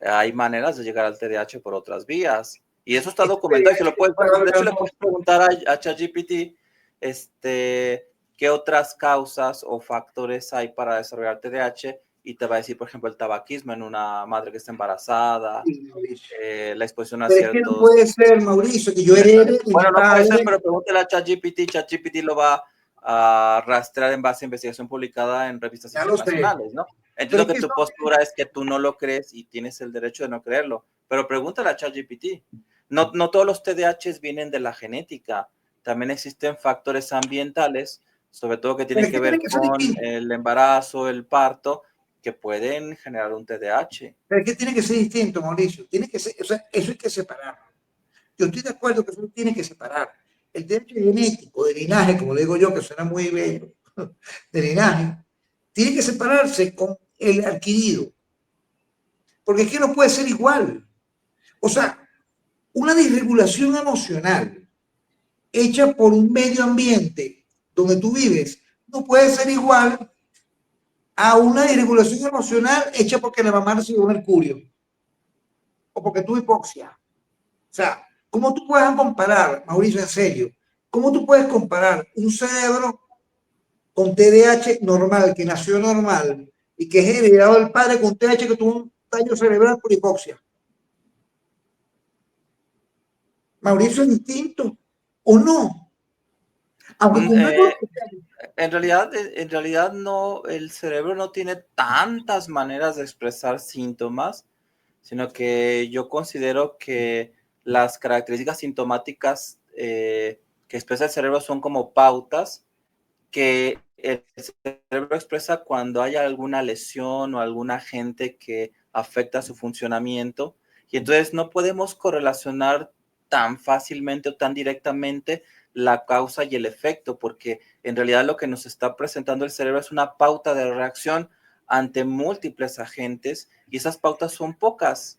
hay maneras de llegar al TDAH por otras vías. Y eso está documentado y se lo puedes, de hecho le puedes preguntar a ChatGPT qué otras causas o factores hay para desarrollar TDAH y te va a decir, por ejemplo, el tabaquismo en una madre que está embarazada, la exposición a ciertos... Pero no puede ser, Mauricio, que yo herede... Bueno, no puede ser, pero pregúntale a ChatGPT. ChatGPT lo va a rastrear en base a investigación publicada en revistas internacionales, ¿no? Entiendo que tu postura es que tú no lo crees y tienes el derecho de no creerlo, pero pregúntale a ChatGPT. No todos los TDAHs vienen de la genética. También existen factores ambientales, sobre todo que tienen que ver con el embarazo, el parto, que pueden generar un TDAH. Pero es que tiene que ser distinto, Mauricio. Tiene que ser, o sea, eso hay que separarlo. Yo estoy de acuerdo que eso tiene que separar. El TDAH genético, de linaje, como le digo yo, que suena muy bello, de linaje, tiene que separarse con el adquirido. Porque es que no puede ser igual. O sea, una disregulación emocional hecha por un medio ambiente donde tú vives no puede ser igual a una disregulación emocional hecha porque la mamá recibió mercurio o porque tuvo hipoxia. O sea, ¿cómo tú puedes comparar, Mauricio, en serio? ¿Cómo tú puedes comparar un cerebro con TDAH normal, que nació normal y que es heredado del padre con TDAH que tuvo un daño cerebral por hipoxia? Mauricio, es distinto, ¿o no? En realidad no, el cerebro no tiene tantas maneras de expresar síntomas, sino que yo considero que las características sintomáticas que expresa el cerebro son como pautas que el cerebro expresa cuando hay alguna lesión o algún agente que afecta su funcionamiento. Y entonces no podemos correlacionar tan fácilmente o tan directamente la causa y el efecto, porque en realidad lo que nos está presentando el cerebro es una pauta de reacción ante múltiples agentes y esas pautas son pocas.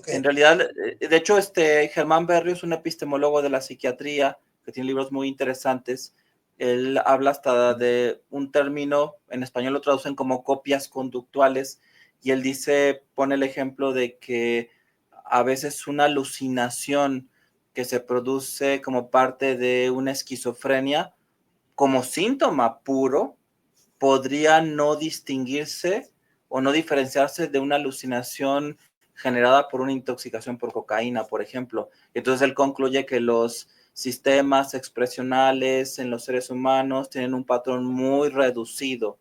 En realidad, de hecho, Germán Berrio es un epistemólogo de la psiquiatría que tiene libros muy interesantes. Él habla hasta de un término, en español lo traducen como copias conductuales, y él dice, pone el ejemplo de que a veces una alucinación que se produce como parte de una esquizofrenia, como síntoma puro, podría no distinguirse o no diferenciarse de una alucinación generada por una intoxicación por cocaína, por ejemplo. Entonces él concluye que los sistemas expresionales en los seres humanos tienen un patrón muy reducido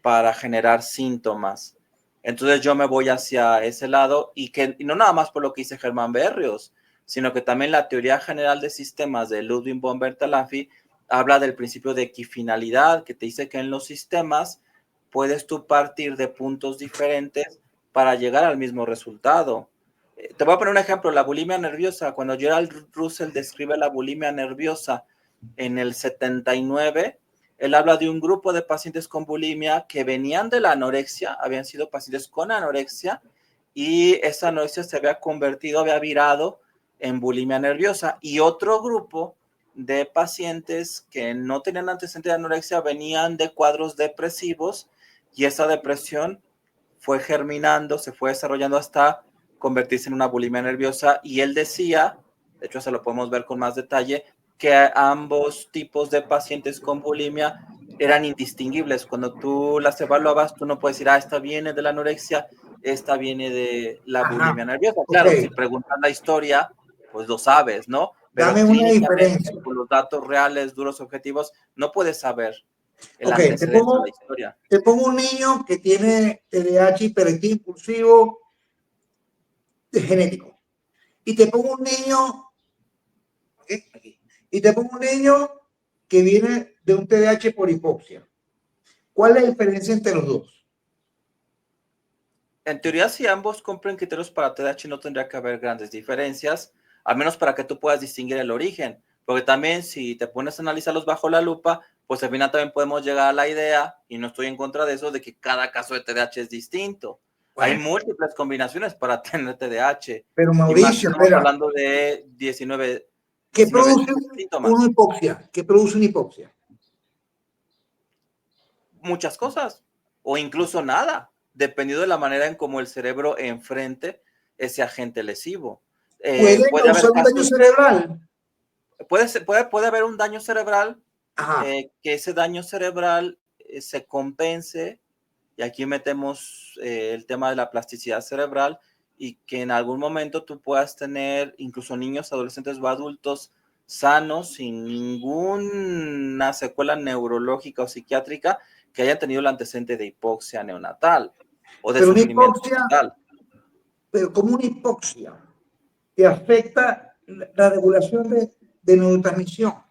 para generar síntomas. Entonces yo me voy hacia ese lado y no nada más por lo que dice Germán Berrios, sino que también la teoría general de sistemas de Ludwig von Bertalanffy habla del principio de equifinalidad, que te dice que en los sistemas puedes tú partir de puntos diferentes para llegar al mismo resultado. Te voy a poner un ejemplo, la bulimia nerviosa. Cuando Gerald Russell describe la bulimia nerviosa en el 79, él habla de un grupo de pacientes con bulimia que venían de la anorexia, habían sido pacientes con anorexia, y esa anorexia se había convertido, había virado en bulimia nerviosa. Y otro grupo de pacientes que no tenían antecedentes de anorexia venían de cuadros depresivos, y esa depresión fue germinando, se fue desarrollando hasta convertirse en una bulimia nerviosa. Y él decía, de hecho se lo podemos ver con más detalle, que ambos tipos de pacientes con bulimia eran indistinguibles. Cuando tú las evaluabas, tú no puedes decir, esta viene de la anorexia, esta viene de la bulimia nerviosa. Claro, si preguntas la historia, pues lo sabes, ¿no? Pero dame una diferencia. Con los datos reales, duros, objetivos, no puedes saber el antecedente de la historia. Te pongo un niño que tiene TDAH hiperactivo impulsivo genético. Y te pongo un niño, y te pongo un niño que viene de un TDAH por hipoxia. ¿Cuál es la diferencia entre los dos? En teoría, si ambos cumplen criterios para TDAH, no tendría que haber grandes diferencias, al menos para que tú puedas distinguir el origen. Porque también, si te pones a analizarlos bajo la lupa, pues al final también podemos llegar a la idea, y no estoy en contra de eso, de que cada caso de TDAH es distinto. Bueno, hay múltiples combinaciones para tener TDAH. Pero Mauricio, estamos hablando de 19 ¿qué produce una hipoxia? ¿Qué produce una hipoxia? Muchas cosas, o incluso nada. dependiendo de la manera en cómo el cerebro enfrente ese agente lesivo. Puede Puede haber causar un daño casos, cerebral. puede haber un daño cerebral, Ajá. que ese daño cerebral se compense, y aquí metemos el tema de la plasticidad cerebral, y que en algún momento tú puedas tener incluso niños, adolescentes o adultos sanos, sin ninguna secuela neurológica o psiquiátrica, que hayan tenido el antecedente de hipoxia neonatal o de Pero una sufrimiento hipoxia, fetal. pero como una hipoxia que afecta la regulación de neurotransmisión. Una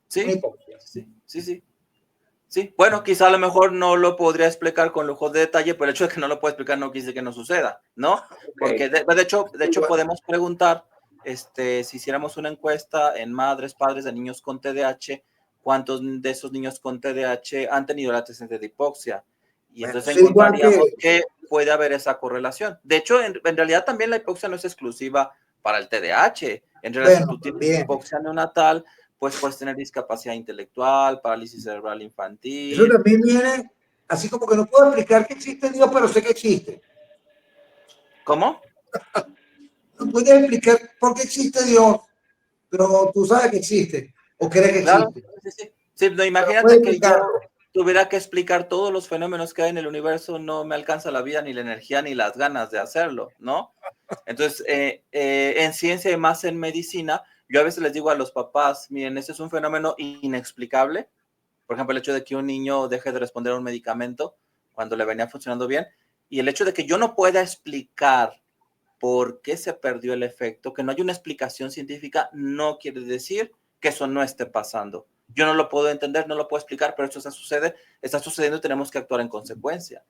Sí, hipoxia. sí, sí, sí. Sí, bueno, quizá a lo mejor no lo podría explicar con lujo de detalle, pero el hecho de que no lo pueda explicar no quiere decir que no suceda, ¿no? Okay. Porque de hecho podemos preguntar, si hiciéramos una encuesta en madres, padres de niños con TDAH, ¿cuántos de esos niños con TDAH han tenido el antecedente de hipoxia? Y Bueno, entonces es igual encontraríamos que puede haber esa correlación. De hecho, en realidad también la hipoxia no es exclusiva para el TDAH. En realidad, si bueno, tú tienes también. hipoxia neonatal, pues puedes tener discapacidad intelectual, parálisis cerebral Eso infantil. también viene, así como que no puedo explicar que existe Dios, pero sé que existe. ¿Cómo? No puedes explicar por qué existe Dios, pero tú sabes que existe, o crees que Claro, existe. sí, sí. Sí, no, Pero puedes imagínate que yo explicarlo. tuviera que explicar todos los fenómenos que hay en el universo, no me alcanza la vida, ni la energía, ni las ganas de hacerlo, ¿no? Entonces, en ciencia y más en medicina, yo a veces les digo a los papás, miren, ese es un fenómeno inexplicable. Por ejemplo, el hecho de que un niño deje de responder a un medicamento cuando le venía funcionando bien, y el hecho de que yo no pueda explicar por qué se perdió el efecto, que no hay una explicación científica, no quiere decir que eso no esté pasando. Yo no lo puedo entender, no lo puedo explicar, pero esto sucede, está sucediendo y tenemos que actuar en consecuencia.